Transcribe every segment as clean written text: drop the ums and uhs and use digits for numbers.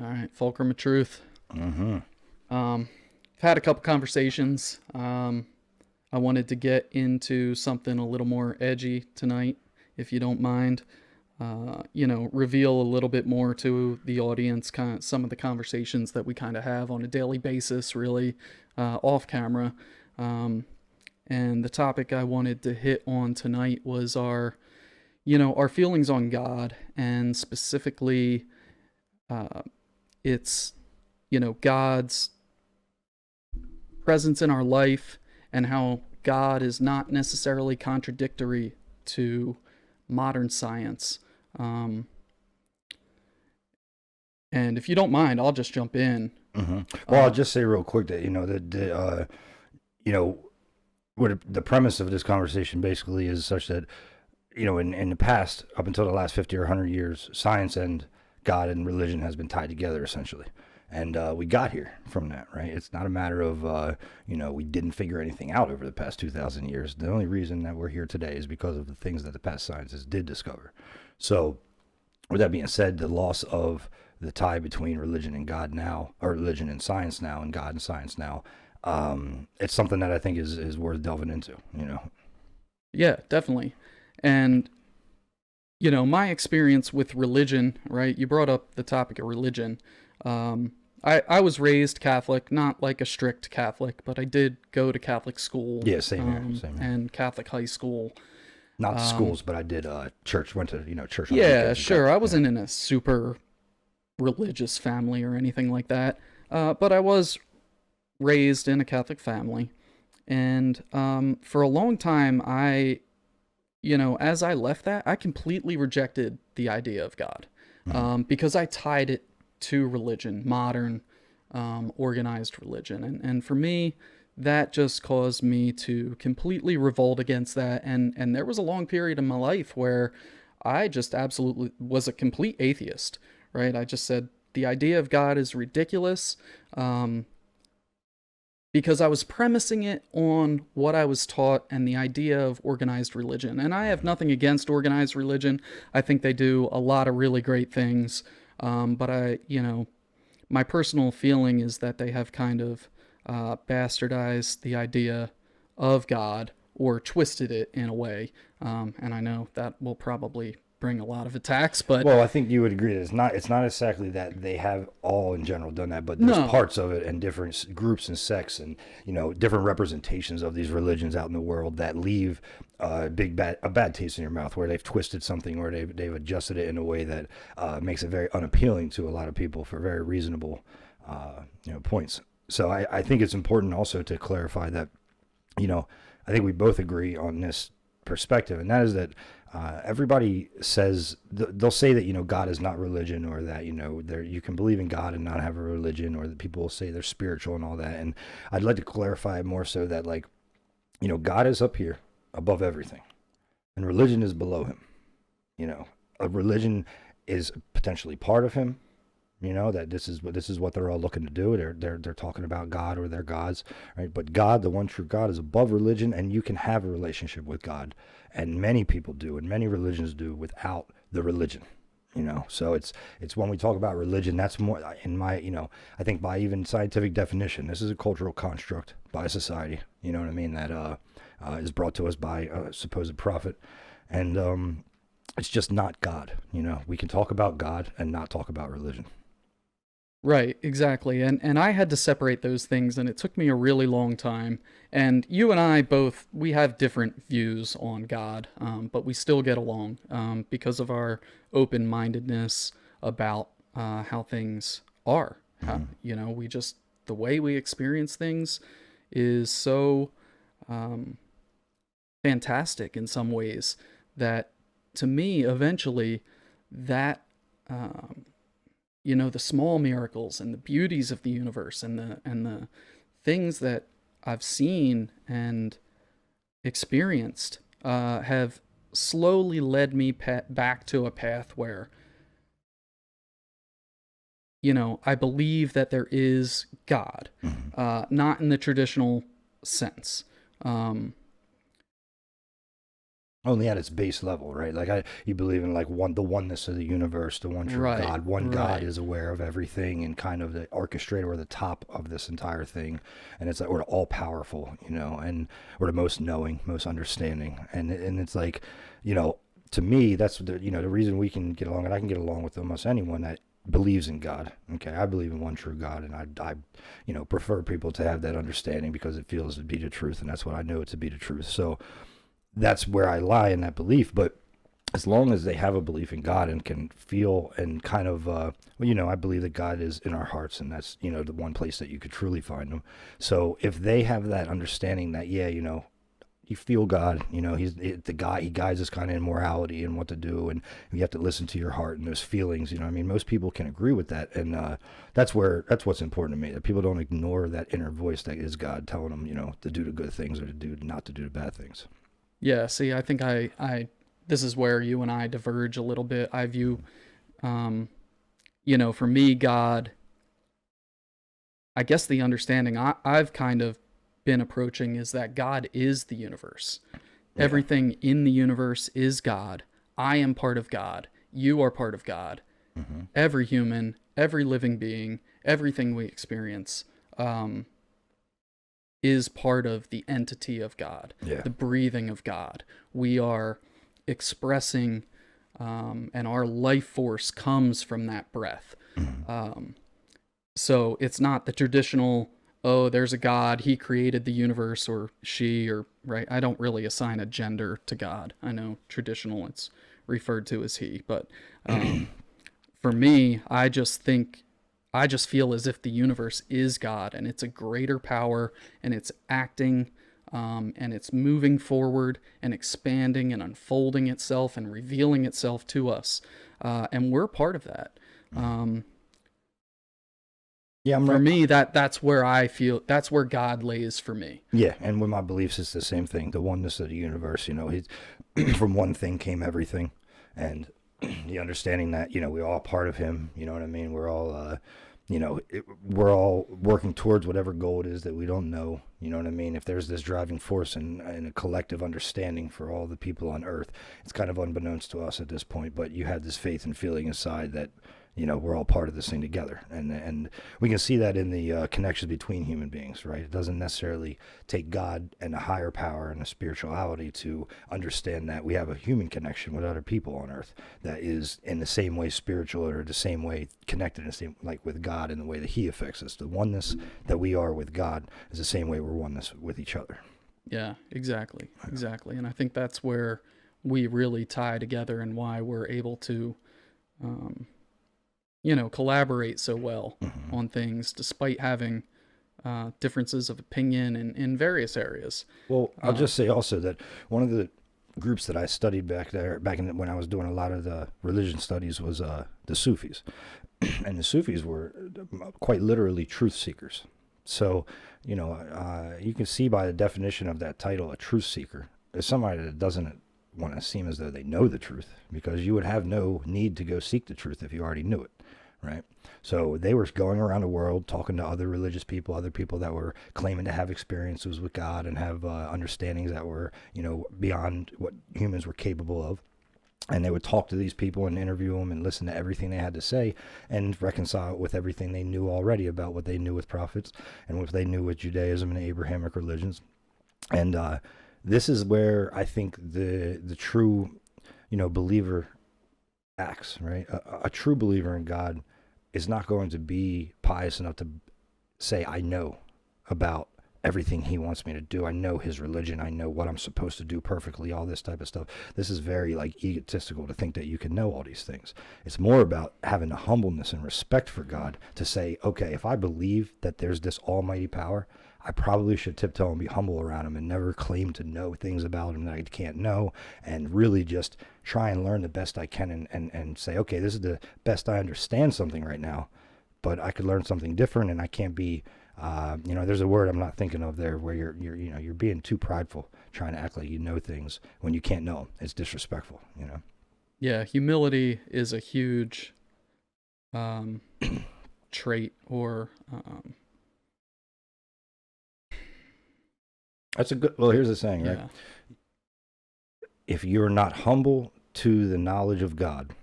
All right, Fulcrum of Truth. Mm-hmm. I've had a couple conversations. I wanted to get into something a little more edgy tonight, if you don't mind. Reveal a little bit more to the audience, kind of some of the conversations that we kind of have on a daily basis, really, off camera. Um, and the topic I wanted to hit on tonight was our feelings on God, and specifically, uh, it's, God's presence in our life and how God is not necessarily contradictory to modern science. Um, and if you don't mind, I'll just jump in. Mm-hmm. Well, I'll Uh, just say real quick that you know what the premise of this conversation basically is such that in the past, up until the last 50 or 100 years, science and God and religion has been tied together essentially. And we got here from that, right? It's not a matter of, we didn't figure anything out over the past 2,000 years. The only reason that we're here today is because of the things that the past sciences did discover. So, with that being said, the loss of the tie between religion and God now, or religion and science now, and God and science now, it's something that I think is worth delving into. yeah, definitely. And, my experience with religion, right? You brought up the topic of religion. I was raised Catholic, not like a strict Catholic, but I did go to Catholic school, Yeah, same here, same here. and Catholic high school. Not Um, schools, but I did church. Went to church on the yeah, weekends and sure. stuff. I Yeah. wasn't in a super religious family or anything like that, but I was raised in a Catholic family. And for a long time, as I left that, I completely rejected the idea of God, Mhm. because I tied it to religion, modern, organized religion. And for me, that just caused me to completely revolt against that. And there was a long period in my life where I just absolutely was a complete atheist, right? I just said, the idea of God is ridiculous. Um, because I was premising it on what I was taught and the idea of organized religion. And I have nothing against organized religion. I think they do a lot of really great things. But my personal feeling is that they have kind of bastardized the idea of God or twisted it in a way. And I know that will probably bring a lot of attacks, but Well, I think you would agree that it's not exactly that they have all in general done that, but there's no. parts of it and different groups and sects and different representations of these religions out in the world that leave a bad taste in your mouth, where they've twisted something or they've adjusted it in a way that makes it very unappealing to a lot of people for very reasonable points. So I think it's important also to clarify that I think we both agree on this perspective, and that is that everybody says they'll say that God is not religion, or that there you can believe in God and not have a religion, or that people will say they're spiritual and all that. And I'd like to clarify more so that God is up here above everything, and religion is below him. A religion is potentially part of him. That this is what they're all looking to do. They're talking about God or their gods, right? But God, the one true God, is above religion, and you can have a relationship with God, and many people do, and many religions do without the religion. So it's when we talk about religion, that's more in my I think by even scientific definition, this is a cultural construct by society. You know what I mean? That is brought to us by a supposed prophet, and it's just not God. We can talk about God and not talk about religion. Right, exactly. And I had to separate those things, and it took me a really long time. And you and I both, we have different views on God, but we still get along, because of our open-mindedness about how things are. How, Mhm. we just, the way we experience things is so um, fantastic in some ways that, to me, eventually, that um, the small miracles and the beauties of the universe and the things that I've seen and experienced have slowly led me back to a path where I believe that there is God, Mhm. not in the traditional sense. Um, only at its base level, right? Like you believe in like the oneness of the universe, the one true Right, God. One God right. is aware of everything and kind of the orchestrator or the top of this entire thing. And it's like we're all powerful, and we're the most knowing, most understanding. And it's like, to me, that's the reason we can get along, and I can get along with almost anyone that believes in God. Okay, I believe in one true God, and I prefer people to have that understanding because it feels to be the truth, and that's what I know it to be the truth. So that's where I lie in that belief. But as long as they have a belief in God and can feel and kind of, I believe that God is in our hearts, and that's, the one place that you could truly find him. So if they have that understanding that, yeah, you feel God, he's the guy, he guides us kind of in morality and what to do. And you have to listen to your heart and those feelings, I mean, most people can agree with that. And that's what's important to me, that people don't ignore that inner voice that is God telling them, to do the good things or to do, not to do the bad things. Yeah, see, I think this is where you and I diverge a little bit. I view, um, for me, God, I guess the understanding I've kind of been approaching is that God is the universe. Yeah. Everything in the universe is God. I am part of God. You are part of God. Mm-hmm. Every human, every living being, everything we experience, is part of the entity of God, Yeah. the breathing of God. We are expressing, and our life force comes from that breath. Mm-hmm. So it's not the traditional, oh, there's a God, he created the universe, or she, or, right? I don't really assign a gender to God. I know traditional, it's referred to as he, but for me, I just feel as if the universe is God, and it's a greater power, and it's acting, and it's moving forward and expanding and unfolding itself and revealing itself to us. And we're part of that. Yeah, I'm For right. me, that's where I feel, that's where God lays for me. Yeah, and with my beliefs, it's the same thing. The oneness of the universe. He's from one thing came everything, and the understanding that we're all part of him. You know what I mean? We're all, we're all working towards whatever goal it is that we don't know. You know what I mean? If there's this driving force and a collective understanding for all the people on Earth, it's kind of unbeknownst to us at this point. But you had this faith and feeling inside that we're all part of this thing together, and we can see that in the connections between human beings, right? It doesn't necessarily take God and a higher power and a spirituality to understand that we have a human connection with other people on Earth that is in the same way spiritual or the same way connected, in the same, like with God, in the way that He affects us. The oneness that we are with God is the same way we're oneness with each other. Yeah, exactly, exactly. And I think that's where we really tie together, and why we're able to, um, collaborate so well Mm-hmm. on things despite having differences of opinion in various areas. Well, I'll Uh, just say also that one of the groups that I studied back in when I was doing a lot of the religion studies was the Sufis, and the Sufis were quite literally truth seekers. So, you can see by the definition of that title, a truth seeker is somebody that doesn't want to seem as though they know the truth, because you would have no need to go seek the truth if you already knew it, right? So they were going around the world talking to other religious people, other people that were claiming to have experiences with God and have understandings that were, beyond what humans were capable of. And they would talk to these people and interview them and listen to everything they had to say and reconcile it with everything they knew already about what they knew with prophets and what they knew with Judaism and Abrahamic religions. And this is where I think the true, believer acts, right? A true believer in God is not going to be pious enough to say, I know about everything he wants me to do. I know his religion. I know what I'm supposed to do perfectly, all this type of stuff. This is very egotistical to think that you can know all these things. It's more about having a humbleness and respect for God to say, okay, if I believe that there's this almighty power, I probably should tiptoe and be humble around him and never claim to know things about him that I can't know, and really just try and learn the best I can and say, okay, this is the best I understand something right now, but I could learn something different, and I can't be, there's a word I'm not thinking of there where you're being too prideful, trying to act like you know things when you can't know them. It's disrespectful. yeah, humility is a huge trait, or That's a good. Well, here's the saying, right? yeah, if you're not humble to the knowledge of God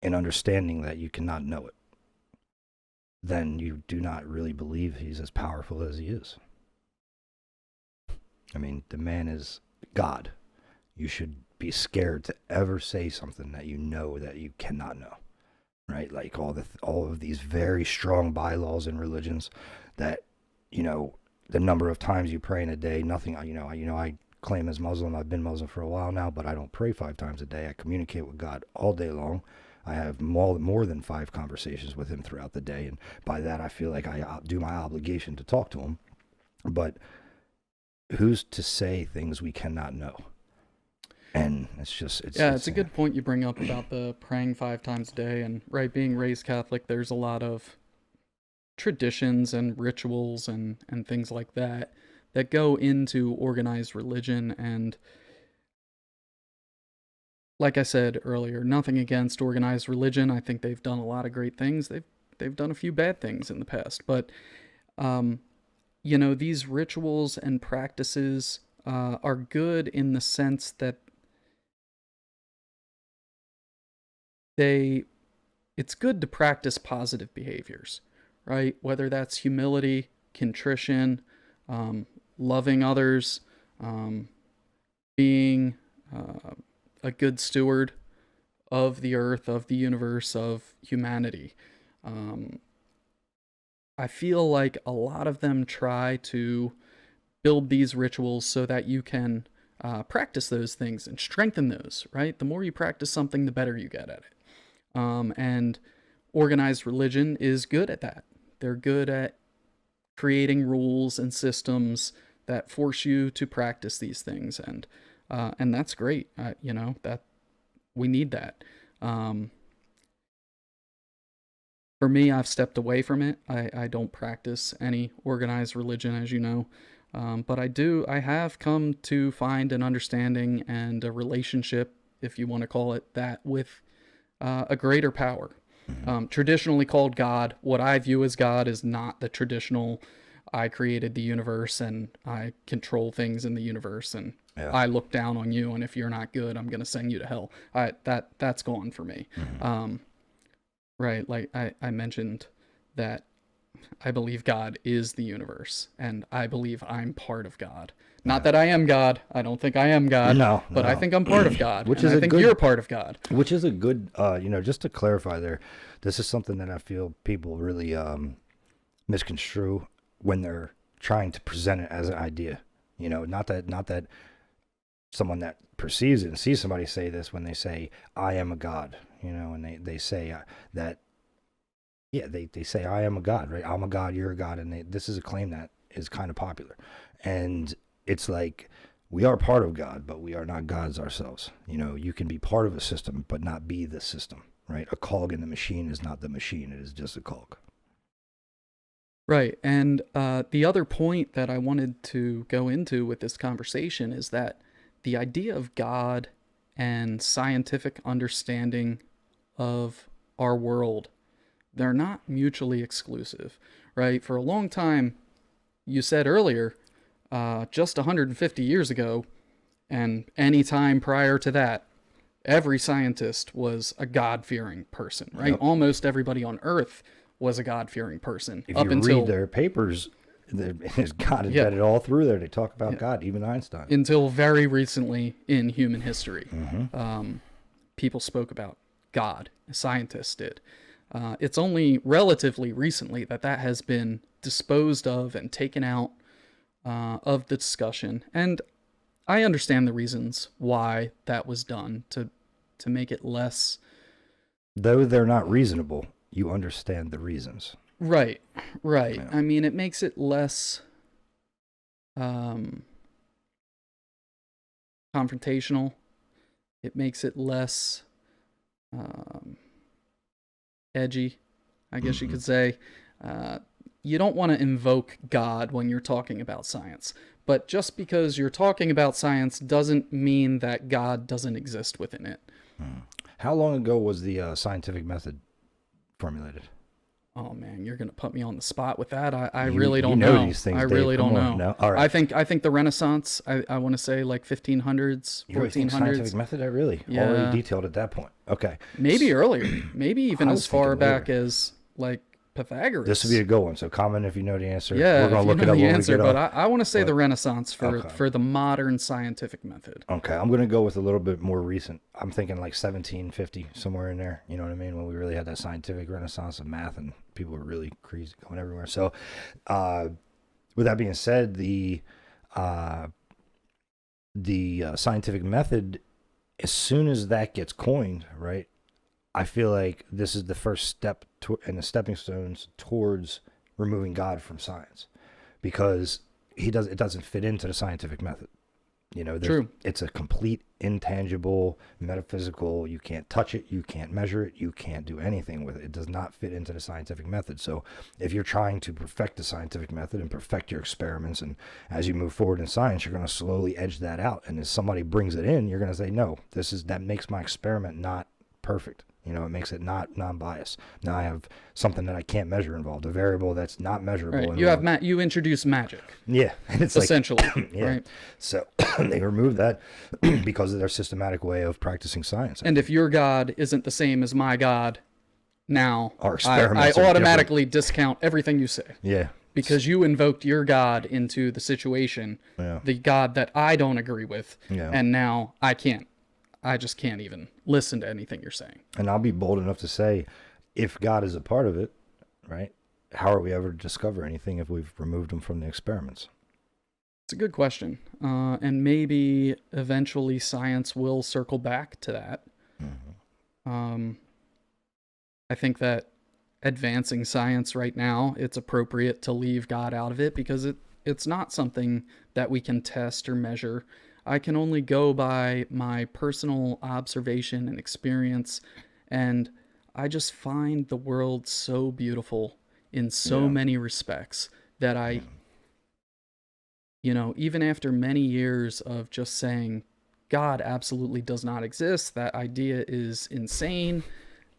and understanding that you cannot know it, then you do not really believe he's as powerful as he is. I mean, the man is God. You should be scared to ever say something that you know that you cannot know, right? Like all of these very strong bylaws in religions that, the number of times you pray in a day, nothing, I claim as Muslim. I've been Muslim for a while now, but I don't pray 5 times a day. I communicate with God all day long. I have more than 5 conversations with him throughout the day, and by that I feel like I do my obligation to talk to him. But who's to say things we cannot know? And it's a good point you bring up about the praying 5 times a day, and right, being raised Catholic, there's a lot of traditions and rituals and things like that go into organized religion. And like I said earlier, nothing against organized religion. I think they've done a lot of great things. They've done a few bad things in the past, but these rituals and practices are good in the sense that it's good to practice positive behaviors, right? Whether that's humility, contrition, loving others, being a good steward of the earth, of the universe, of humanity. I feel like a lot of them try to build these rituals so that you can practice those things and strengthen those, right? The more you practice something, the better you get at it. And organized religion is good at that. They're good at creating rules and systems that force you to practice these things, and that's great. That we need that. For me, I've stepped away from it. I don't practice any organized religion, as you know, but I have come to find an understanding and a relationship, if you want to call it that, with a greater power. Traditionally called God, what I view as God is not the traditional, I created the universe and I control things in the universe and I look down on you, and if you're not good, I'm going to send you to hell. That's gone for me. Right, like I mentioned that I believe God is the universe, and I believe I'm part of God. Not that I am God. I don't think I am God. But I think I'm part of God. Which and is I think you're part of God. Which is a good, just to clarify there, this is something that I feel people really misconstrue when they're trying to present it as an idea. Not that someone that perceives it and sees somebody say this when they say, I am a God, and they say that, they say, I am a God, right? I'm a God, you're a God. And this is a claim that is kind of popular. And it's like, we are part of God, but we are not gods ourselves. You can be part of a system, but not be the system, right? A cog in the machine is not the machine. It is just a cog. Right. And the other point that I wanted to go into with this conversation is that the idea of God and scientific understanding of our world, they're not mutually exclusive, right? For a long time, you said earlier, just 150 years ago, and any time prior to that, every scientist was a God-fearing person, right? Yep. Almost everybody on Earth was a God-fearing person. If you read their papers, there's God embedded all through there. They talk about God, even Einstein. Until very recently in human history, people spoke about God. Scientists did. It's only relatively recently that has been disposed of and taken out of the discussion. And I understand the reasons why that was done, to make it less... Though they're not reasonable, you understand the reasons. Right. Yeah. I mean, it makes it less confrontational. It makes it less edgy, I guess you could say. You don't want to invoke God when you're talking about science. But just because you're talking about science doesn't mean that God doesn't exist within it. How long ago was the scientific method formulated? Oh man, you're gonna put me on the spot with that. I You really you don't know know. these things, I Dave. really Come don't on, know. no. All I right. think I think the Renaissance. I want to say like 1500s, You really think scientific 1400s. method? I really already Yeah, detailed at that point. Okay. maybe earlier. Maybe even I as was far thinking back later. as like This would be Pythagoras. a good one. So comment if you know the answer. We're Yeah, if gonna you look know it up the when we answer, get but off. I want to say the But Renaissance okay. for the modern scientific method. Okay, I'm gonna go with a little bit more recent. I'm thinking like 1750, somewhere in there. You know what I mean? When we really had that scientific renaissance of math and people were really crazy going everywhere. So, uh, with that being said, uh, the scientific method, as soon as that gets coined, right? I feel like this is the first step and the stepping stones towards removing God from science, because it doesn't fit into the scientific method. You know, True. it's a complete intangible, metaphysical. You can't touch it. You can't measure it. You can't do anything with it. It does not fit into the scientific method. So if you're trying to perfect the scientific method and perfect your experiments, and as you move forward in science, you're going to slowly edge that out. And as somebody brings it in, you're going to say, no, that makes my experiment not perfect. You know, it makes it not non-biased. Now I have something that I can't measure involved, a variable that's not measurable Right. involved. You introduce magic, Yeah, and it's like, essentially. yeah. Right. So they removed that because of their systematic way of practicing science. And if your God isn't the same as my God, now Our I experiments are automatically discount everything you say Yeah, because you invoked your God into the situation, yeah, the God that I don't agree with, yeah. and now I just can't even listen to anything you're saying. And I'll be bold enough to say, if God is a part of it, right? How are we ever to discover anything if we've removed him from the experiments? It's a good question. And maybe eventually science will circle back to that. Um, I think that advancing science right now, it's appropriate to leave God out of it because it's not something that we can test or measure. I can only go by my personal observation and experience, and I just find the world so beautiful in so Yeah. many respects that even after many years of just saying God absolutely does not exist, that idea is insane.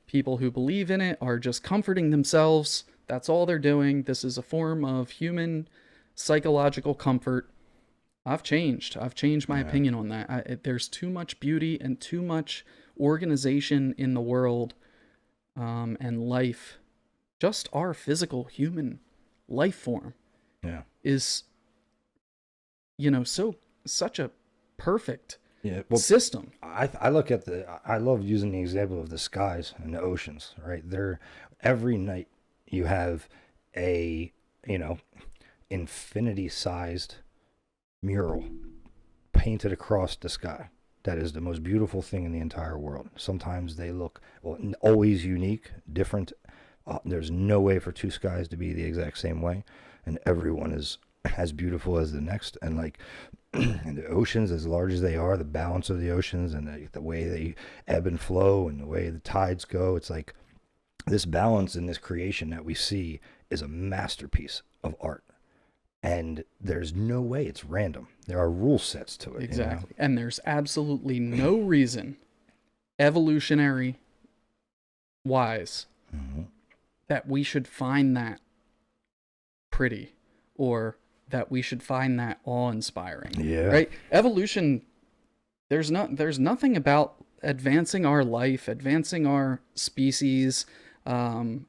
People who believe in it are just comforting themselves. That's all they're doing. This is a form of human psychological comfort. I've changed. I've changed my opinion on that. There's too much beauty and too much organization in the world and life. Just our physical human life form Yeah. is, such a perfect Yeah. Well, system. I look at I love using the example of the skies and the oceans, right? Every night you have a, infinity sized mural painted across the sky. That is the most beautiful thing in the entire world. Sometimes they look, well, always unique, different. There's no way for two skies to be the exact same way, and everyone is as beautiful as the next. And like, and the oceans, as large as they are, the balance of the oceans and the way they ebb and flow and the way the tides go, it's like this balance in this creation that we see is a masterpiece of art. And there's no way it's random. There are rule sets to it. Exactly. And there's absolutely no reason, evolutionary wise, that we should find that pretty or that we should find that awe-inspiring. Yeah. Right? Evolution, there's nothing about advancing our life, advancing our species,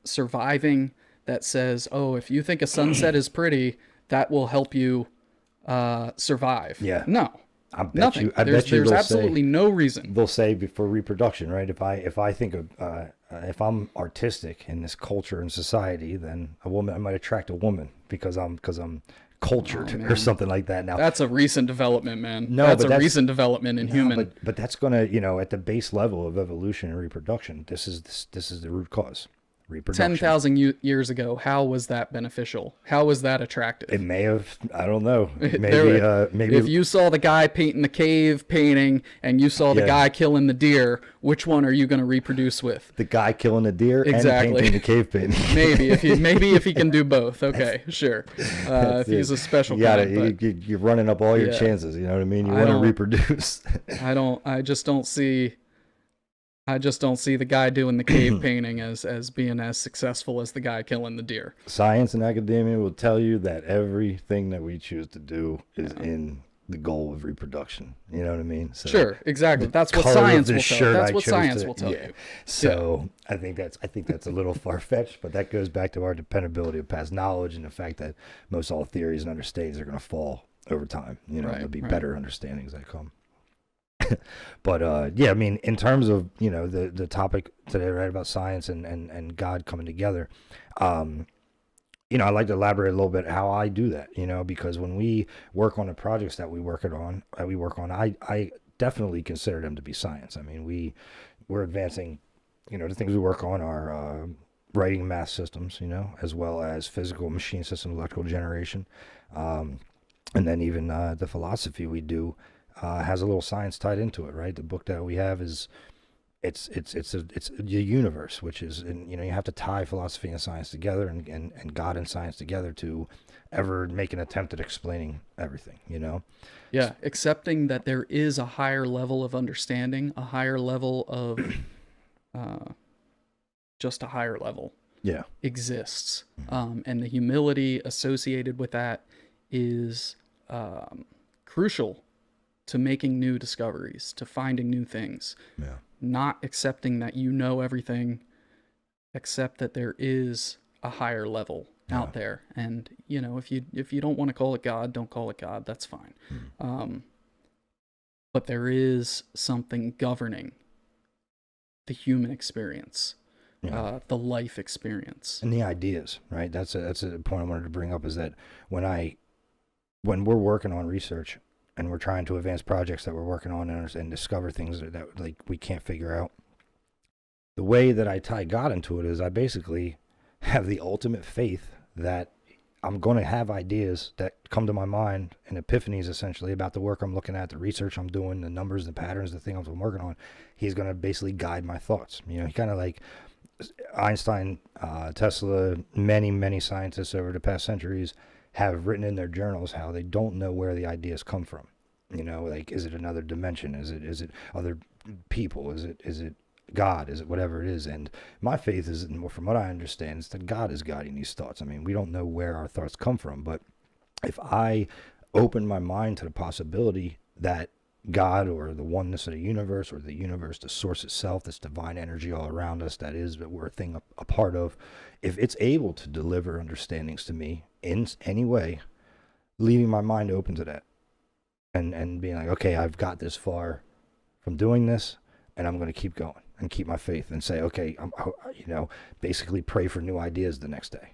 surviving that says, oh, if you think a sunset is pretty, that will help you survive. Yeah. No. I bet Nothing. you. I there's bet you. there's absolutely no reason. They'll say before reproduction, right? If I think of if I'm artistic in this culture and society, then I might attract a woman because I'm cultured or something like that. Now That's a recent development, man. No, that's but a recent development in human. but that's gonna at the base level of evolution and reproduction. This is the root cause. Reproduction. 10,000 years ago, how was that beneficial? How was that attractive? It may have. I don't know. Maybe if you saw the guy painting the cave painting and you saw the Yeah. guy killing the deer, which one are you going to reproduce with? the guy killing the deer Exactly. and painting the cave painting. Maybe if he can do both. Okay, sure. If he's a special kind, but You're running up all your Yeah. chances. You know what I mean? You I want to don't- reproduce. I just don't see I just don't see the guy doing the cave painting as being as successful as the guy killing the deer. Science and academia will tell you that everything that we choose to do is Yeah. in the goal of reproduction. You know what I mean? So Sure, exactly. the That's what color of science this will tell. shirt That's I what chose science to, will tell yeah. you. Yeah. So I think that's a little far fetched, but that goes back to our dependability of past knowledge and the fact that most all theories and understandings are going to fall over time. You know, Right. there'll be Right. better understandings that come. But yeah, I mean, in terms of the topic today, right, about science and God coming together, um, I'd like to elaborate a little bit how I do that. Because when we work on the projects that we work on, I definitely consider them to be science. I mean, we're advancing. The things we work on are writing math systems, as well as physical machine systems, electrical generation, um, and then even the philosophy we do has a little science tied into it, right? The book that we have is it's the universe, which is, and you have to tie philosophy and science together, and God and science together to ever make an attempt at explaining everything. Yeah. Accepting that there is a higher level of understanding, a higher level of uh, just a higher level Yeah. exists, and the humility associated with that is crucial to making new discoveries, to finding new things. Yeah. Not accepting that you know everything, accept that there is a higher level out there. And if you don't want to call it God, don't call it God. That's fine. But there is something governing the human experience, Yeah. the life experience. And the ideas, right? That's a point I wanted to bring up, is that when we're working on research and we're trying to advance projects that we're working on and discover things that like we can't figure out, the way that I tie God into it is I basically have the ultimate faith that I'm going to have ideas that come to my mind and epiphanies, essentially, about the work I'm looking at, the research I'm doing, the numbers, the patterns, the things I'm working on. He's going to basically guide my thoughts. He kind of like Einstein, Tesla, many, many scientists over the past centuries have written in their journals how they don't know where the ideas come from. Like, is it another dimension? Is it other people? Is it God? Is it whatever it is? And my faith is, from what I understand, is that God is guiding these thoughts. I mean, we don't know where our thoughts come from, but if I open my mind to the possibility that God, or the oneness of the universe, or the universe, the source itself, this divine energy all around us, that is that we're a part of, if it's able to deliver understandings to me in any way, leaving my mind open to that, and being like, okay, I've got this far from doing this, and I'm going to keep going and keep my faith and say, okay, basically pray for new ideas the next day.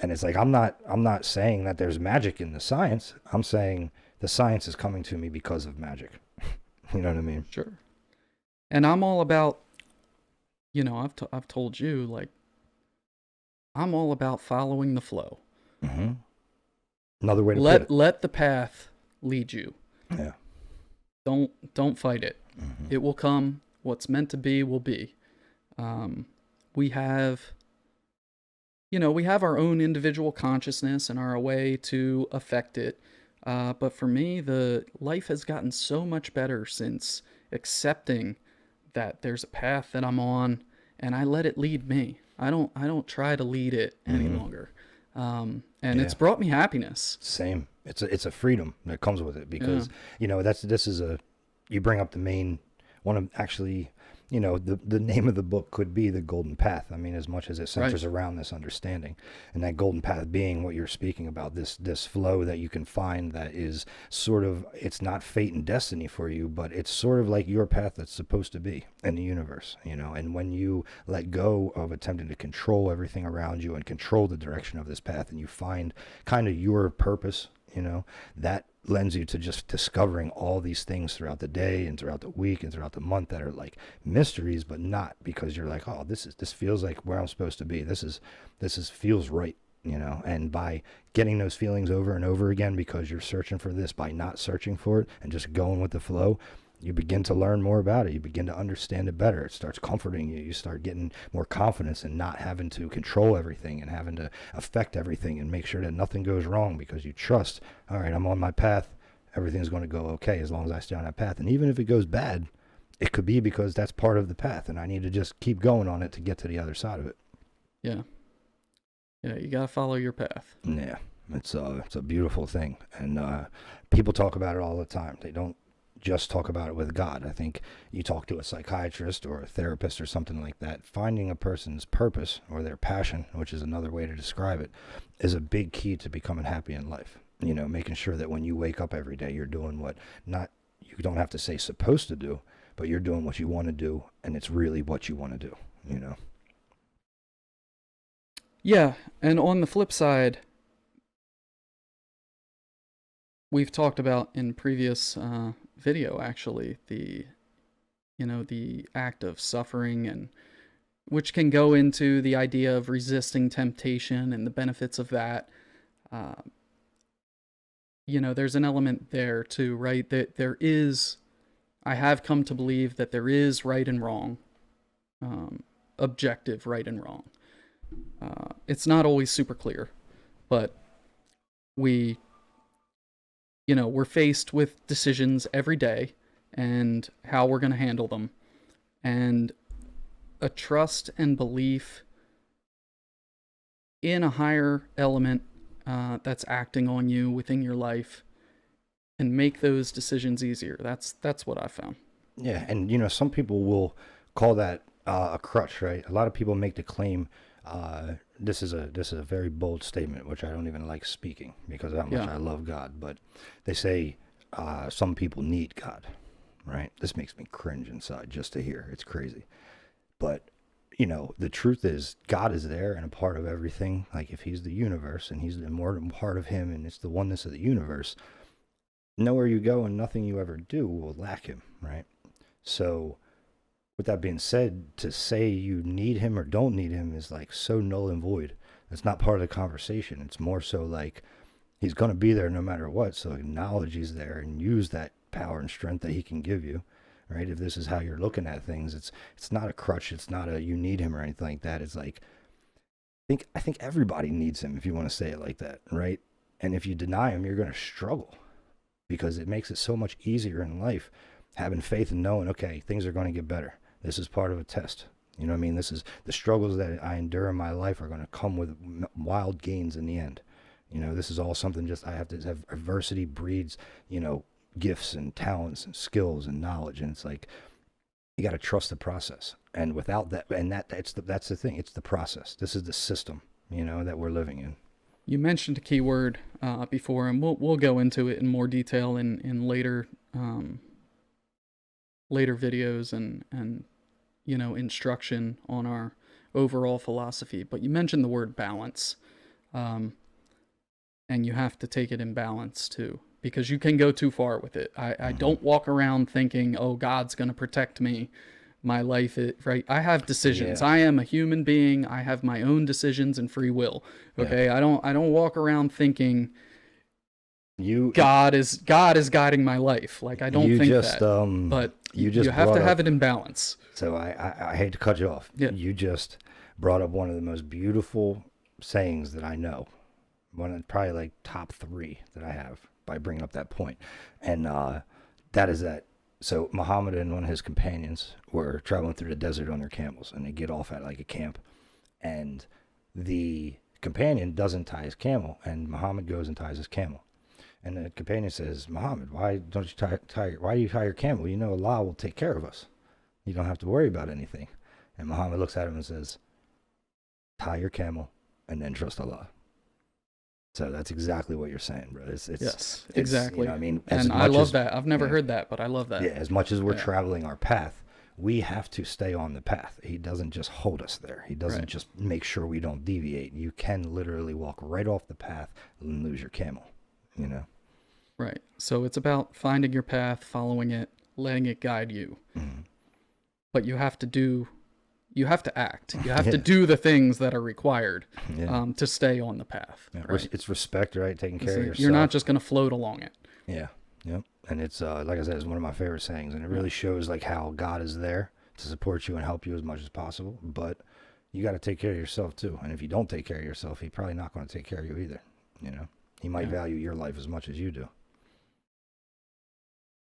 And it's like, I'm not saying that there's magic in the science. I'm saying the science is coming to me because of magic. You know what I mean? Sure. And I'm all about, I've told you, like, I'm all about following the flow. Mm-hmm. Another way to put it. Let the path lead you. Yeah. Don't fight it. Mm-hmm. It will come. What's meant to be will be. We have our own individual consciousness and our way to affect it. But for me, the life has gotten so much better since accepting that there's a path that I'm on, and I let it lead me. I don't try to lead it any longer. And it's brought me happiness. Same. It's a freedom that comes with it, because you bring up the main one of, actually, the name of the book could be The Golden Path. I mean, as much as it centers around this understanding, and that golden path being what you're speaking about, this flow that you can find that is sort of, it's not fate and destiny for you, but it's sort of like your path that's supposed to be in the universe, and when you let go of attempting to control everything around you and control the direction of this path, and you find kind of your purpose, that lends you to just discovering all these things throughout the day and throughout the week and throughout the month that are like mysteries, but not because you're like, oh, this feels like where I'm supposed to be. This feels right, and by getting those feelings over and over again, because you're searching for this, by not searching for it and just going with the flow, you begin to learn more about it. You begin to understand it better. It starts comforting you. You start getting more confidence in not having to control everything and having to affect everything and make sure that nothing goes wrong, because you trust, all right, I'm on my path. Everything's going to go okay as long as I stay on that path. And even if it goes bad, it could be because that's part of the path, and I need to just keep going on it to get to the other side of it. Yeah. Yeah, you gotta follow your path. Yeah, it's a beautiful thing, and people talk about it all the time. They don't just talk about it with God. I think you talk to a psychiatrist or a therapist or something like that, finding a person's purpose or their passion, which is another way to describe it, is a big key to becoming happy in life. You know, making sure that when you wake up every day, you're doing what not you don't have to say supposed to do, but you're doing what you want to do, and it's really what you want to do. You know. Yeah, and on the flip side, we've talked about in previous video actually the act of suffering, and which can go into the idea of resisting temptation and the benefits of that. Uh, there's an element there too, right? That I have come to believe that there is right and wrong, objective right and wrong. It's not always super clear, but we're faced with decisions every day and how we're going to handle them. And a trust and belief in a higher element that's acting on you within your life and make those decisions easier. That's what I found. Yeah, and some people will call that a crutch, right? A lot of people make the claim. This is a very bold statement, which I don't even like speaking because of how much I love God. But they say some people need God, right? This makes me cringe inside just to hear. It's crazy. But the truth is God is there and a part of everything. Like if he's the universe and he's the immortal part of him and it's the oneness of the universe, nowhere you go and nothing you ever do will lack him, right? So with that being said, to say you need him or don't need him is like so null and void. That's not part of the conversation. It's more so like he's going to be there no matter what. So acknowledge he's there and use that power and strength that he can give you, right? If this is how you're looking at things, it's not a crutch. It's not a you need him or anything like that. It's like I think everybody needs him if you want to say it like that, right? And if you deny him, you're going to struggle because it makes it so much easier in life having faith and knowing, okay, things are going to get better. This is part of a test. You know what I mean? This is the struggles that I endure in my life are going to come with wild gains in the end. This is all something just I have to have. Adversity breeds, gifts and talents and skills and knowledge. And it's like, you got to trust the process. And without that, and that's the thing. It's the process. This is the system, that we're living in. You mentioned a key word before, and we'll go into it in more detail in later videos and instruction on our overall philosophy. But you mentioned the word balance, and you have to take it in balance too, because you can go too far with it. I don't walk around thinking, oh, God's going to protect me. My life, right? I have decisions. Yeah. I am a human being. I have my own decisions and free will. Okay. Yeah. I don't walk around thinking God is guiding my life. Like I don't think that. But you have to have it in balance. So I hate to cut you off. Yeah. You just brought up one of the most beautiful sayings that I know. One of probably like top 3 that I have by bringing up that point. And that is that. So Muhammad and one of his companions were traveling through the desert on their camels, and they get off at like a camp, and the companion doesn't tie his camel, and Muhammad goes and ties his camel. And the companion says, Muhammad, why don't you why do you tie your camel? Allah will take care of us. You don't have to worry about anything. And Muhammad looks at him and says, tie your camel and then trust Allah. So that's exactly what you're saying, bro. Yes, exactly. I mean, and I love that. I've never heard that, but I love that. Yeah, as much as we're traveling our path, we have to stay on the path. He doesn't just hold us there. He doesn't just make sure we don't deviate. You can literally walk right off the path and lose your camel, Right. So it's about finding your path, following it, letting it guide you. Mm-hmm. But you have to act. You have to do the things that are required to stay on the path. Yeah. Right? It's respect, right? Taking care of yourself. You're not just going to float along it. Yeah. Yep. And it's, like I said, it's one of my favorite sayings. And it really shows like how God is there to support you and help you as much as possible. But you got to take care of yourself too. And if you don't take care of yourself, he's probably not going to take care of you either. He might value your life as much as you do.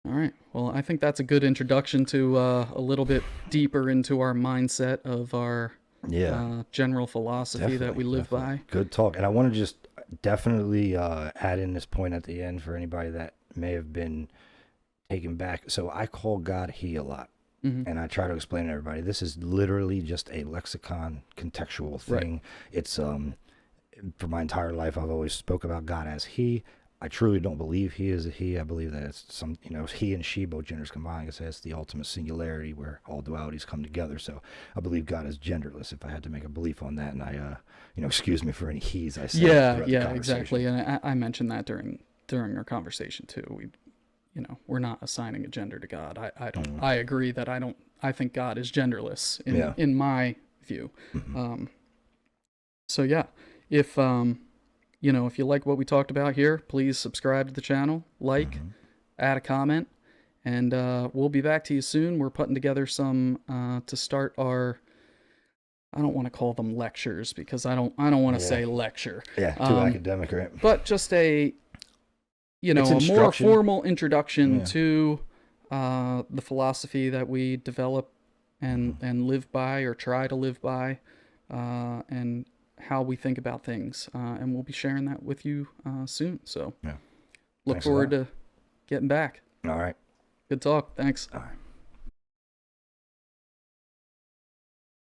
All right. Well, I think that's a good introduction to a little bit deeper into our mindset of our Yeah, general philosophy that we live definitely. by. Good talk. And I want to just definitely add in this point at the end for anybody that may have been taken back. So I call God He a lot. Hmm. And I try to explain to everybody, this is literally just a lexicon contextual Right. thing. It's for my entire life, I've always spoke about God as He. I truly don't believe He is a He. I believe that it's some, He and she, both genders combined. I say it's the ultimate singularity where all dualities come together. So I believe God is genderless. If I had to make a belief on that, and excuse me for any He's I said Yeah, throughout the yeah, conversation. exactly. And I mentioned that during our conversation too. We're not assigning a gender to God. I don't. I agree that I don't. I think God is genderless Yeah. in my view. So yeah, if if you like what we talked about here, please subscribe to the channel, like, add a comment, and we'll be back to you soon. We're putting together some to start our. I don't want to call them lectures because I don't want to Yeah. say lecture. Yeah, too academic, right? But just a It's a more instruction. formal introduction Yeah. to the philosophy that we develop and live by or try to live by, and how we think about things. And we'll be sharing that with you soon. So Yeah. look Thanks a forward lot. to getting back. All right. Good talk. Thanks. All right.